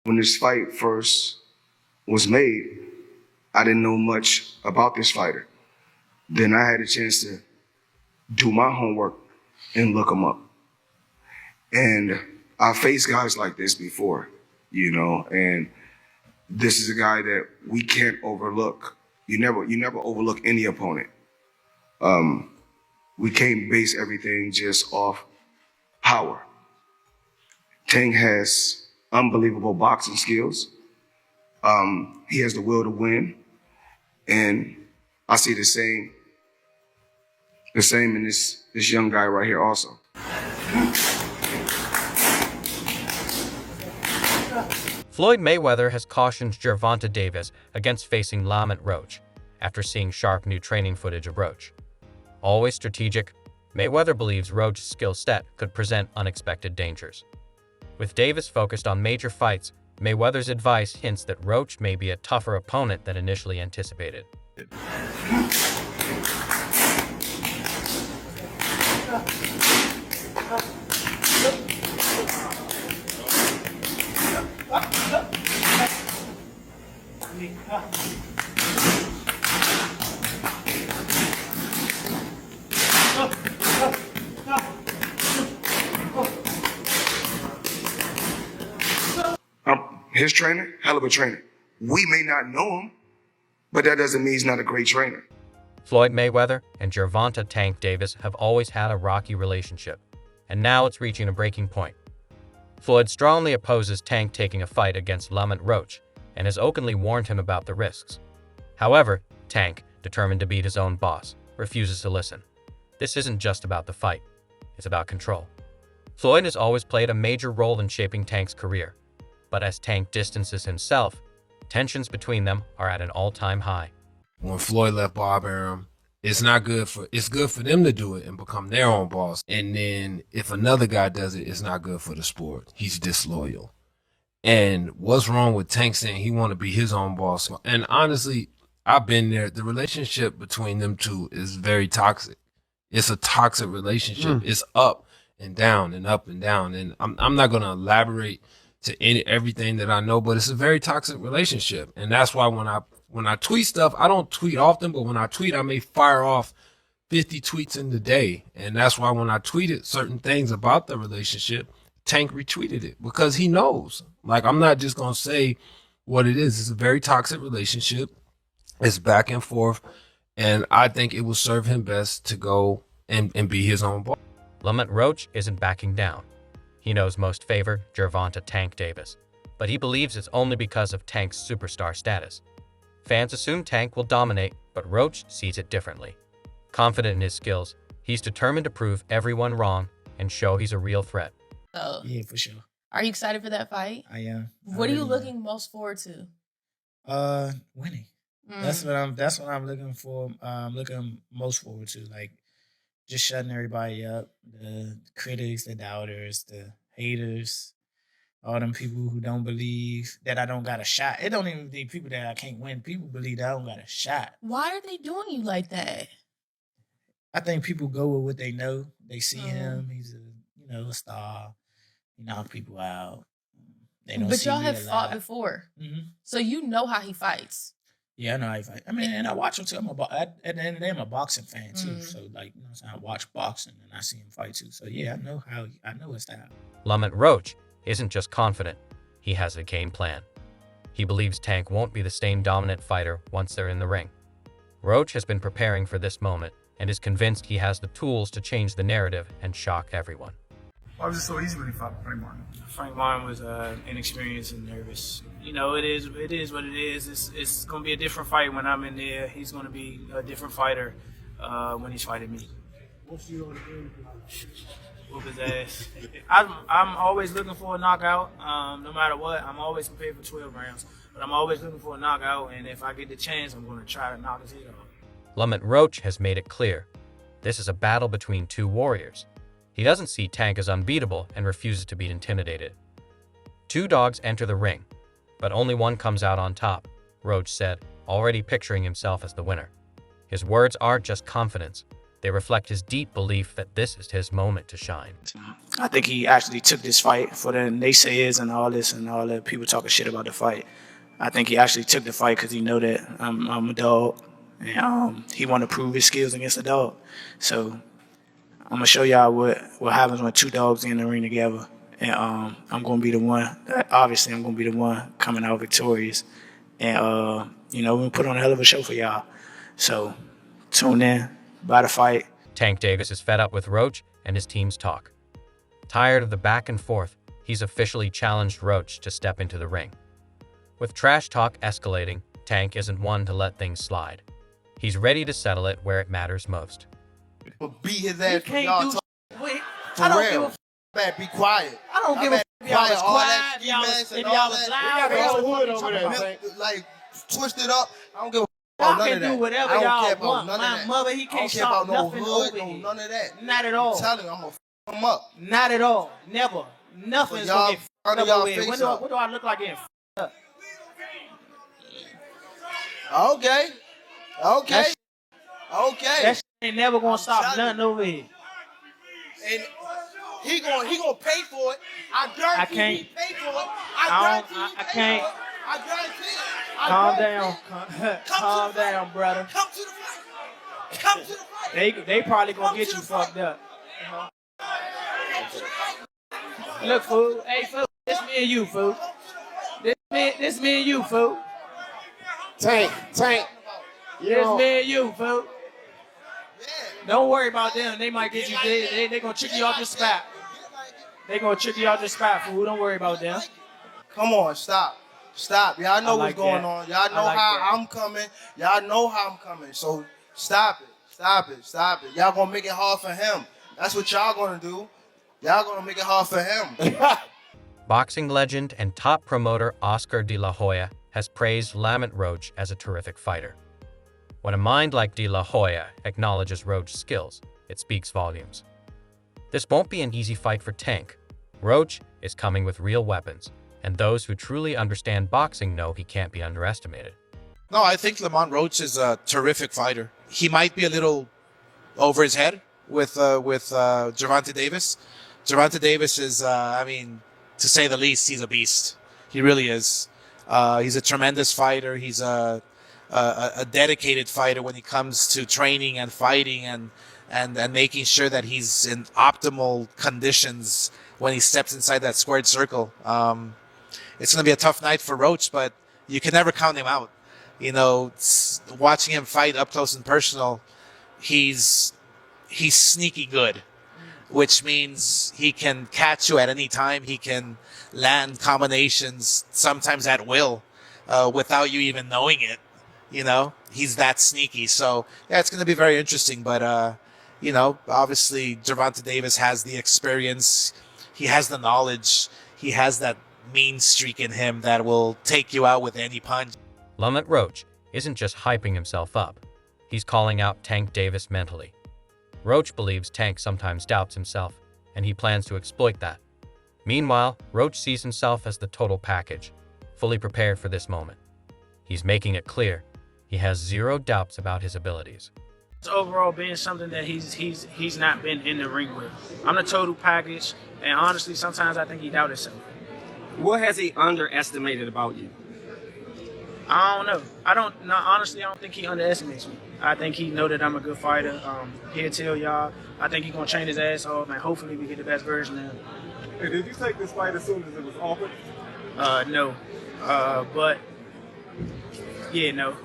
When this fight first was made, I didn't know much about this fighter. Then I had a chance to do my homework and look him up. And I faced guys like this before, and this is a guy that we can't overlook. You never overlook any opponent. We can't base everything just off power. Tank has unbelievable boxing skills. He has the will to win. And I see the same in this young guy right here also. Floyd Mayweather has cautioned Gervonta Davis against facing Lamont Roach after seeing sharp new training footage of Roach. Always strategic, Mayweather believes Roach's skill set could present unexpected dangers. With Davis focused on major fights, Mayweather's advice hints that Roach may be a tougher opponent than initially anticipated. His trainer, hell of a trainer. We may not know him, but that doesn't mean he's not a great trainer. Floyd Mayweather and Gervonta "Tank" Davis have always had a rocky relationship, and now it's reaching a breaking point. Floyd strongly opposes Tank taking a fight against Lamont Roach and has openly warned him about the risks. However, Tank, determined to beat his own boss, refuses to listen. This isn't just about the fight, it's about control. Floyd has always played a major role in shaping Tank's career, but as Tank distances himself, tensions between them are at an all-time high. When Floyd left Bob Arum, it's good for them to do it and become their own boss. And then if another guy does it, it's not good for the sport. He's disloyal. And what's wrong with Tank saying he want to be his own boss? And honestly, I've been there. The relationship between them two is very toxic. It's a toxic relationship. It's up and down and up and down. And I'm not going to elaborate to everything that I know, but it's a very toxic relationship. And that's why when I tweet stuff, I don't tweet often, but when I tweet, I may fire off 50 tweets in the day. And that's why when I tweeted certain things about the relationship, Tank retweeted it because he knows. Like, I'm not just going to say what it is. It's a very toxic relationship. It's back and forth. And I think it will serve him best to go and be his own boss. Lamont Roach isn't backing down. He knows most favor Gervonta "Tank" Davis, but he believes it's only because of Tank's superstar status. Fans assume Tank will dominate, but Roach sees it differently. Confident in his skills, he's determined to prove everyone wrong and show he's a real threat. So, Yeah, for sure. are you excited for that fight? I am. What are you looking most forward to? Winning. Mm. That's what I'm looking for. Looking most forward to, like, just shutting everybody up. The critics, the doubters, the haters, all them people who don't believe that I don't got a shot. It don't even be people that I can't win. People believe that I don't got a shot. Why are they doing you like that? I think people go with what they know. They see him. He's a star. He knock people out. They don't But see y'all me have a fought lot. before, Mhm. so you know how he fights. Yeah, I know how he fight. I mean, and I watch him too. At the end of the day, I'm a boxing fan too. Mhm. So, like, what I'm saying, I watch boxing and I see him fight too. So yeah, I know his style. Lamont Roach isn't just confident, he has a game plan. He believes Tank won't be the same dominant fighter once they're in the ring. Roach has been preparing for this moment and is convinced he has the tools to change the narrative and shock everyone. Why was it so easy when he fought Frank Martin? Frank Martin was inexperienced and nervous. It is what it is. It's going to be a different fight when I'm in there. He's going to be a different fighter when he's fighting me. What's you on the game? Whoop his ass. I'm always looking for a knockout. No matter what, I'm always prepared for 12 rounds. But I'm always looking for a knockout, and if I get the chance, I'm going to try to knock his head off. Lamont Roach has made it clear. This is a battle between two warriors. He doesn't see Tank as unbeatable and refuses to be intimidated. Two dogs enter the ring, but only one comes out on top, Roach said, already picturing himself as the winner. His words aren't just confidence. They reflect his deep belief that this is his moment to shine. I think he actually took this fight for the naysayers and all this and all the people talking shit about the fight. I think he actually took the fight because he know that I'm a dog, and he want to prove his skills against a dog. So I'm gonna show y'all what happens when two dogs in the ring together, and I'm gonna be the one. Obviously, I'm gonna be the one coming out victorious, and we're gonna put on a hell of a show for y'all. So tune in, buy the fight. Tank Davis is fed up with Roach and his team's talk. Tired of the back and forth, he's officially challenged Roach to step into the ring. With trash talk escalating, Tank isn't one to let things slide. He's ready to settle it where it matters most. But beat his ass for can't y'all do talk. I don't give real. a Man, be quiet. I don't give a if y'all was all that quiet, if y'all was, ski if mask y'all and was all loud, that. y'all We got was hood over there, talking like twist it up. I don't give a Y'all about none can of do that. whatever I don't y'all care about want. none My of that. mother, he I don't can't care stop about no nothing hood, over no here. none of that. Not at I'm all. telling you, I'm gonna f him up. Not at all. Never. Nothing's y'all gonna get front of f***ed up y'all over here. face What do I look like getting f***ed up? Okay. Okay. That Okay. That shit ain't never gonna stop telling nothing over here. And he gonna pay for it. I guarantee can't- he pay for it. I guarantee don't- he I pay can't. for it. I guarantee it. I Calm guarantee down. it. Calm down, brother. Come to the fight. Come to the fight. They probably gonna get you fucked up. Look, fool. Hey, fool. This me and you, fool. This me and you, fool. Tank. This me and you, fool. Don't worry about them. They might get you. They gonna trick you off the spot. They gonna trick you off the spot, fool. Don't worry about them. Come on, stop. Y'all know like what's going that. on. Y'all know I like how that. I'm coming. Y'all know how I'm coming. So stop it. Y'all gonna make it hard for him. That's what y'all gonna do. Y'all gonna make it hard for him. Boxing legend and top promoter Oscar De La Hoya has praised Lamont Roach as a terrific fighter. When a mind like De La Hoya acknowledges Roach's skills, it speaks volumes. This won't be an easy fight for Tank. Roach is coming with real weapons, and those who truly understand boxing know he can't be underestimated. No, I think Lamont Roach is a terrific fighter. He might be a little over his head with Gervonta Davis. Gervonta Davis is, to say the least, he's a beast. He really is. He's a tremendous fighter. He's a dedicated fighter when it comes to training and fighting and making sure that he's in optimal conditions when he steps inside that squared circle. It's going to be a tough night for Roach, but you can never count him out. You know, watching him fight up close and personal, he's sneaky good, which means he can catch you at any time. He can land combinations, sometimes at will, without you even knowing it. You know, he's that sneaky. So, yeah, it's going to be very interesting. But, obviously, Gervonta Davis has the experience. He has the knowledge. He has that mean streak in him that will take you out with any punch. Lamont Roach isn't just hyping himself up. He's calling out Tank Davis mentally. Roach believes Tank sometimes doubts himself, and he plans to exploit that. Meanwhile, Roach sees himself as the total package, fully prepared for this moment. He's making it clear he has zero doubts about his abilities. It's overall being something that he's not been in the ring with. I'm the total package, and honestly, sometimes I think he doubted himself. What has he underestimated about you? I don't know. Honestly, I don't think he underestimates me. I think he know that I'm a good fighter. He'll tell y'all. I think he's gonna train his ass off, and hopefully we get the best version of him. Hey, did you take this fight as soon as it was offered? No. But yeah, no.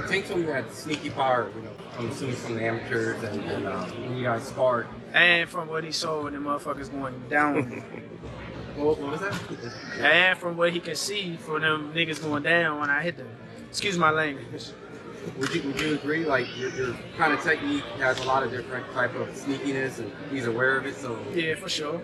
Tank told me you had sneaky power, I'm assuming from the amateurs and when you guys sparred. And from what he saw when the motherfuckers going down. What was that? And from what he can see for them niggas going down when I hit them. Excuse my language. Would you agree? Like your kind of technique has a lot of different type of sneakiness, and he's aware of it. So Yeah, for sure.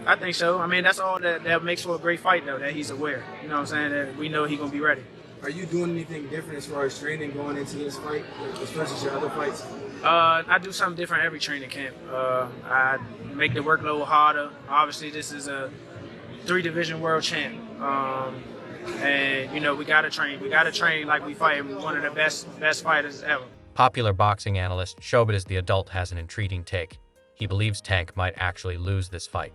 I think so. I mean, that's all that makes for a great fight, though. That he's aware. You know what I'm saying? That we know he's gonna be ready. are you doing anything different as far as training going into this fight, versus your other fights? I do something different every training camp. I make the workload harder. Obviously, this is a 3-division world champ. And we gotta train. We gotta train like we fight one of the best fighters ever. Popular boxing analyst Showbiz the Adult has an intriguing take. He believes Tank might actually lose this fight.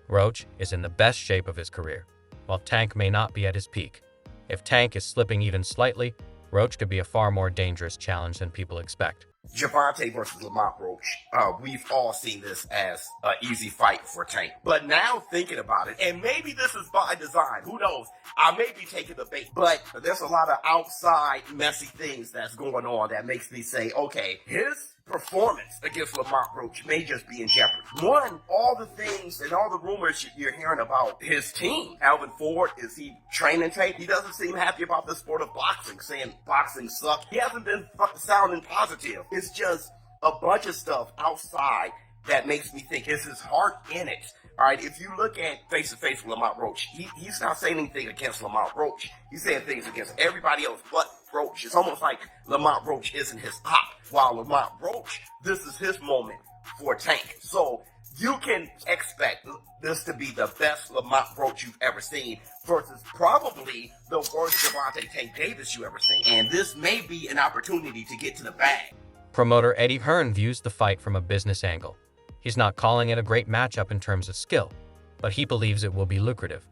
Roach is in the best shape of his career, while Tank may not be at his peak. If Tank is slipping even slightly, Roach could be a far more dangerous challenge than people expect. Gervonta versus Lamont Roach. We've all seen this as an easy fight for Tank. But now thinking about it, and maybe this is by design, who knows? I may be taking the bait, but there's a lot of outside messy things that's going on that makes me say, okay, his performance against Lamont Roach may just be in jeopardy. One, all the things and all the rumors you're hearing about his team. Alvin Ford, is he training tape? He doesn't seem happy about the sport of boxing, saying boxing sucks. He hasn't been sounding positive. It's just a bunch of stuff outside that makes me think, is his heart in it? All right, if you look at face-to-face with Lamont Roach, he's not saying anything against Lamont Roach. He's saying things against everybody else but Roach. It's almost like Lamont Roach isn't his top, while Lamont Roach, this is his moment for Tank. So you can expect this to be the best Lamont Roach you've ever seen versus probably the worst Gervonta Tank Davis you ever seen. And this may be an opportunity to get to the bag. Promoter Eddie Hearn views the fight from a business angle. He's not calling it a great matchup in terms of skill, but he believes it will be lucrative.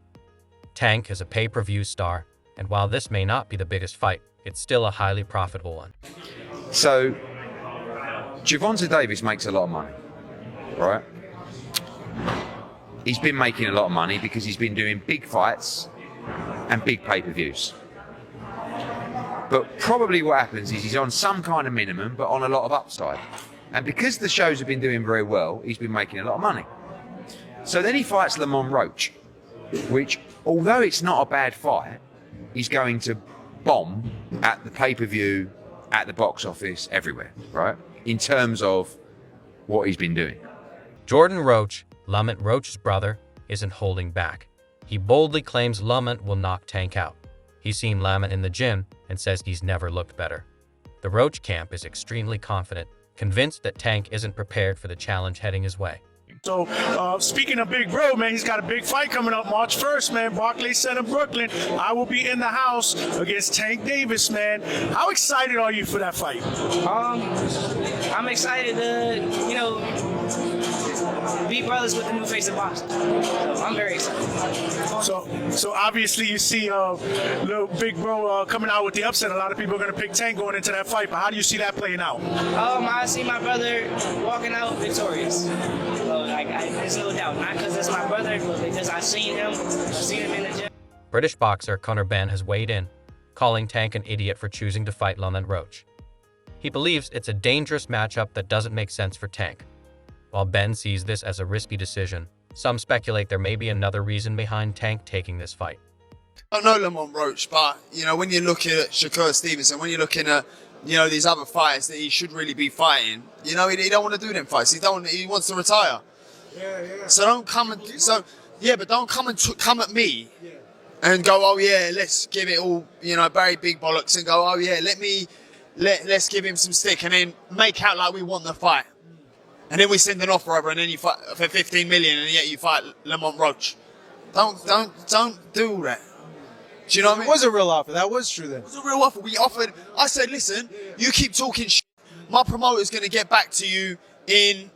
Tank is a pay-per-view star, and while this may not be the biggest fight, it's still a highly profitable one. So, Gervonta Davis makes a lot of money, right? He's been making a lot of money because he's been doing big fights and big pay-per-views. But probably what happens is he's on some kind of minimum, but on a lot of upside. And because the shows have been doing very well, he's been making a lot of money. So then he fights Lamont Roach, which, although it's not a bad fight, he's going to bomb at the pay-per-view, at the box office, everywhere, right? In terms of what he's been doing. Jordan Roach, Lamont Roach's brother, isn't holding back. He boldly claims Lamont will knock Tank out. He's seen Lamont in the gym and says he's never looked better. The Roach camp is extremely confident, convinced that Tank isn't prepared for the challenge heading his way. So, speaking of Big Bro, man, he's got a big fight coming up March 1st, man. Barclays Center, Brooklyn. I will be in the house against Tank Davis, man. How excited are you for that fight? I'm excited to, be brothers with the new face of boxing. So I'm very excited. So obviously you see little Big Bro coming out with the upset. A lot of people are going to pick Tank going into that fight, but how do you see that playing out? I see my brother walking out victorious. So, there's no doubt. Not because it's my brother, but because I've seen him in the gym. British boxer Conor Benn has weighed in, calling Tank an idiot for choosing to fight Lamont Roach. He believes it's a dangerous matchup that doesn't make sense for Tank. While Ben sees this as a risky decision, some speculate there may be another reason behind Tank taking this fight. I don't know Lamont Roach, but, when you look at Shakur Stevenson, when you're looking at, these other fights that he should really be fighting, he don't want to do them fights. He wants to retire. Yeah. So don't come and, but don't come at me and go, oh yeah, let's give it all, very big bollocks and go, oh yeah, let's give him some stick and then make out like we want the fight. And then we send an offer over and then you fight for 15 million and yet you fight Lamont Roach. Don't do that. Do you know what I mean? It was a real offer. That was true then. It was a real offer. We offered, I said, listen, you keep talking shit. My promoter's going to get back to you in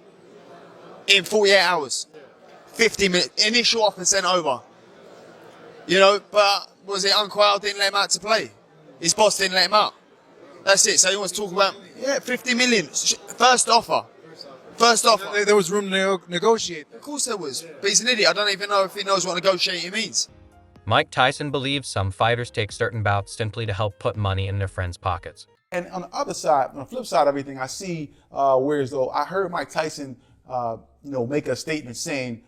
48 hours. 50 minutes. Initial offer sent over. But was it Uncle didn't let him out to play? His boss didn't let him out. That's it. So he wants to talk about, 50 million. First offer. There was room to negotiate. Of course there was. But he's an idiot. I don't even know if he knows what negotiating means. Mike Tyson believes some fighters take certain bouts simply to help put money in their friends' pockets. And on the other side, on the flip side of everything, I see whereas though I heard Mike Tyson, make a statement saying,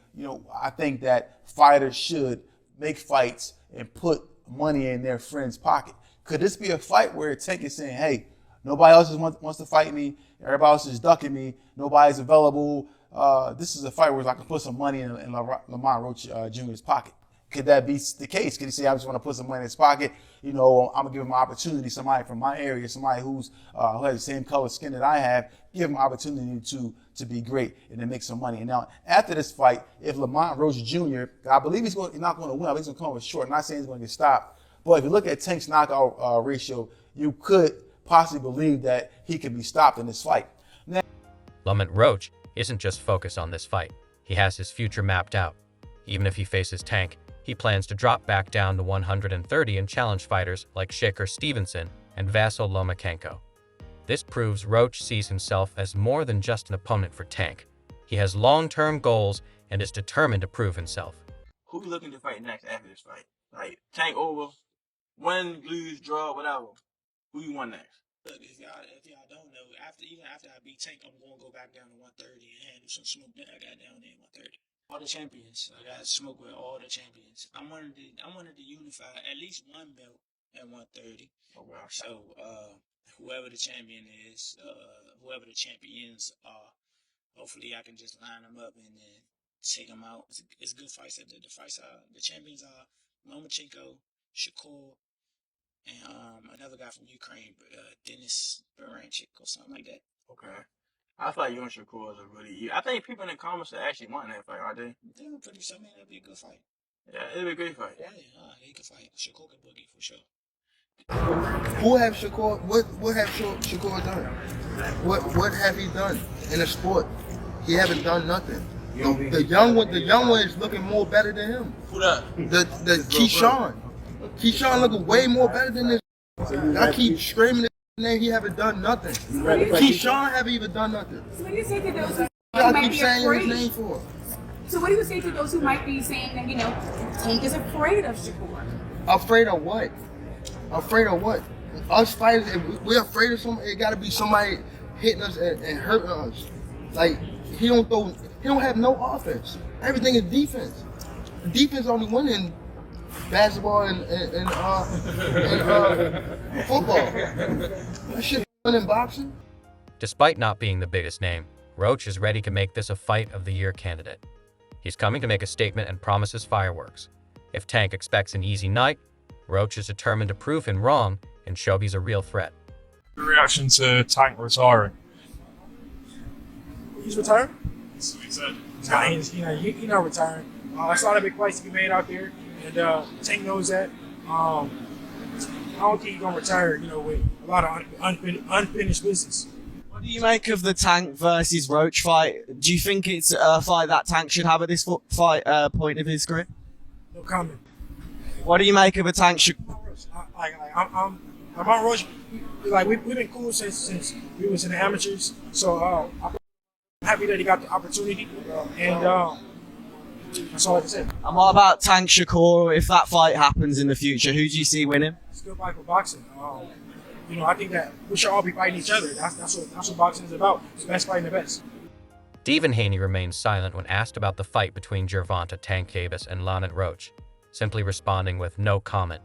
I think that fighters should make fights and put money in their friends' pocket. Could this be a fight where Tank is saying, hey, nobody else wants to fight me. Everybody else is ducking me. Nobody's available. This is a fight where I can put some money in Lamont Roach Jr.'s pocket. Could that be the case? Could he say, I just want to put some money in his pocket? I'm going to give him an opportunity, somebody from my area, somebody who has the same color skin that I have, give him an opportunity to be great and to make some money. And now, after this fight, if Lamont Roach Jr., I believe he's not going to win. I think he's going to come up short. I'm not saying he's going to get stopped. But if you look at Tank's knockout ratio, you could possibly believe that he could be stopped in this fight. Lamont Roach isn't just focused on this fight. He has his future mapped out. Even if he faces Tank, he plans to drop back down to 130 and challenge fighters like Shakur Stevenson and Vasyl Lomachenko. This proves Roach sees himself as more than just an opponent for Tank. He has long-term goals and is determined to prove himself. Who you looking to fight next after this fight? Like, Tank over, win, lose, draw, whatever. Who you want next? Look, if y'all don't know, even after I beat Tank, I'm gonna go back down to 130 and handle some smoke that I got down there at 130. All the champions, I got to smoke with all the champions. I wanted to unify at least one belt at 130. Okay. So whoever the champion is, whoever the champions are, hopefully I can just line them up and then take them out. It's good fights. The fights are, the champions are Lomachenko, Shakur, and another guy from Ukraine, Dennis Baranchik or something like that. Okay. I feel like you and Shakur is a really... I think people in the comments are actually wanting that fight, aren't they? They were pretty sure, man, that'd be a good fight. Yeah, it'd be a great fight. Yeah, he could fight. Shakur could boogie for sure. Who have Shakur? What have Shakur done? What have he done in the sport? He haven't done nothing. The young one is looking more better than him. Who that? The Keyshawn. Keyshawn looking way more better than this. I keep screaming his name. He haven't done nothing. Keyshawn haven't even done nothing. So what do you say to those who I might keep be saying afraid? his name for. So what do you say to those who might be saying that, Tank is afraid of Shakur? Afraid of what? Afraid of what? Us fighters, if we're afraid of somebody, it gotta be somebody hitting us and hurting us. Like, he don't have no offense. Everything is defense. Defense only win in basketball and football. That shit in boxing. Despite not being the biggest name, Roach is ready to make this a Fight of the Year candidate. He's coming to make a statement and promises fireworks. If Tank expects an easy night, Roach is determined to prove him wrong and show he's a real threat. Your reaction to Tank retiring? He's retired? That's what he said. Nah, he's not retiring. There's a lot of big fights to be made out there, and Tank knows that. I don't think he's gonna retire, with a lot of unfinished business. What do you make of the Tank versus Roach fight? Do you think it's a fight that Tank should have at this fight point of his career? No comment. What do you make of a Tank? I'm Lamont Roach. We've been cool since we was in the amateurs. So I'm happy that he got the opportunity, and that's all I can say. And what about Tank Shakur? If that fight happens in the future, who do you see winning? It's a good fight for boxing. I think that we should all be fighting each other. That's what boxing is about. It's the best fighting the best. Stephen Haney remains silent when asked about the fight between Gervonta Tank Davis and Lamont Roach, simply responding with no comment.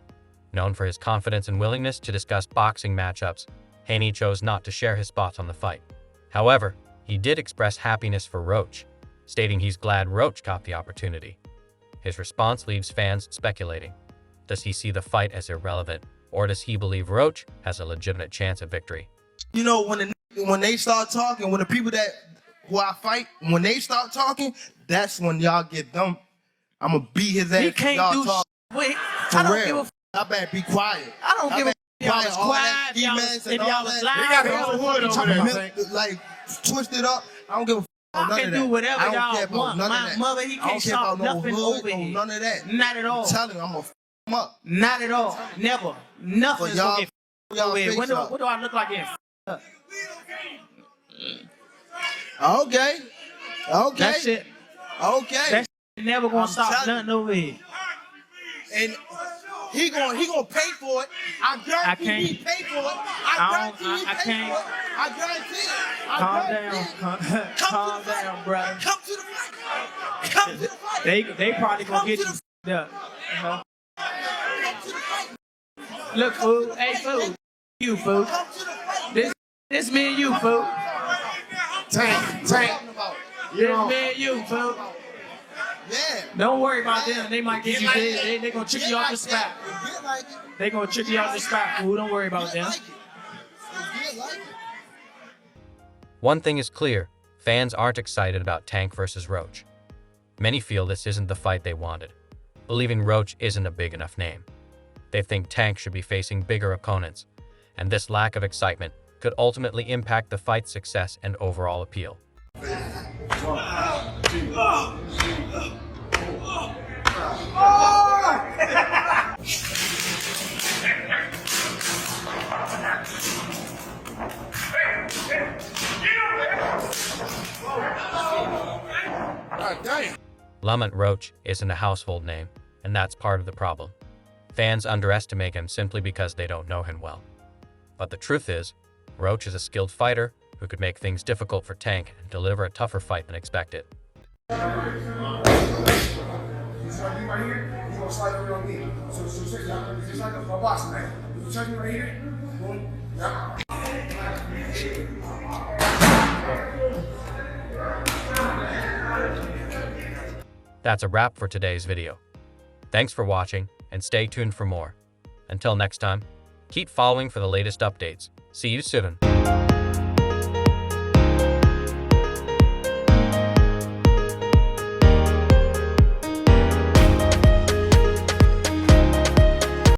Known for his confidence and willingness to discuss boxing matchups, Haney chose not to share his thoughts on the fight. However, he did express happiness for Roach, stating he's glad Roach got the opportunity. His response leaves fans speculating. Does he see the fight as irrelevant, or does he believe Roach has a legitimate chance of victory? When they start talking, when the people who I fight, when they start talking, that's when y'all get dumb. I'm gonna beat his ass. He can't y'all do talk. Wait, For I don't real. give a I better be quiet. I don't give a y'all was quiet, if y'all was loud, like twisted up. I don't give a I none can of do that. whatever I don't care y'all about want. none of My that. mother, he I don't can't care stop about no nothing hood, over no here. none of that. Not at all. I'm telling you, I'm gonna f him up. Not at all. Never. Nothing's y'all- gonna get y'all over here. fix up. What do I look like getting up? Okay. That shit. Okay. That shit never gonna I'm stop telling nothing over here. And he gonna pay for it. I guarantee he pay for it. I guarantee he pay for it. I guarantee it. Calm down. Calm down, brother. Come to the fight. Come to the fight. They probably gonna get you up. Look, fool. Hey, fool. You, fool. This me and you, fool. Tank. This me and you, fool. Yeah. Don't worry about them. They might get you dead. They gonna trick you off the spot. They gonna trick you off the spot, fool. Don't worry about them. One thing is clear, fans aren't excited about Tank versus Roach. Many feel this isn't the fight they wanted, believing Roach isn't a big enough name. They think Tank should be facing bigger opponents, and this lack of excitement could ultimately impact the fight's success and overall appeal. Lamont Roach isn't a household name, and that's part of the problem. Fans underestimate him simply because they don't know him well. But the truth is, Roach is a skilled fighter who could make things difficult for Tank and deliver a tougher fight than expected. That's a wrap for today's video. Thanks for watching, and stay tuned for more. Until next time, keep following for the latest updates. See you soon.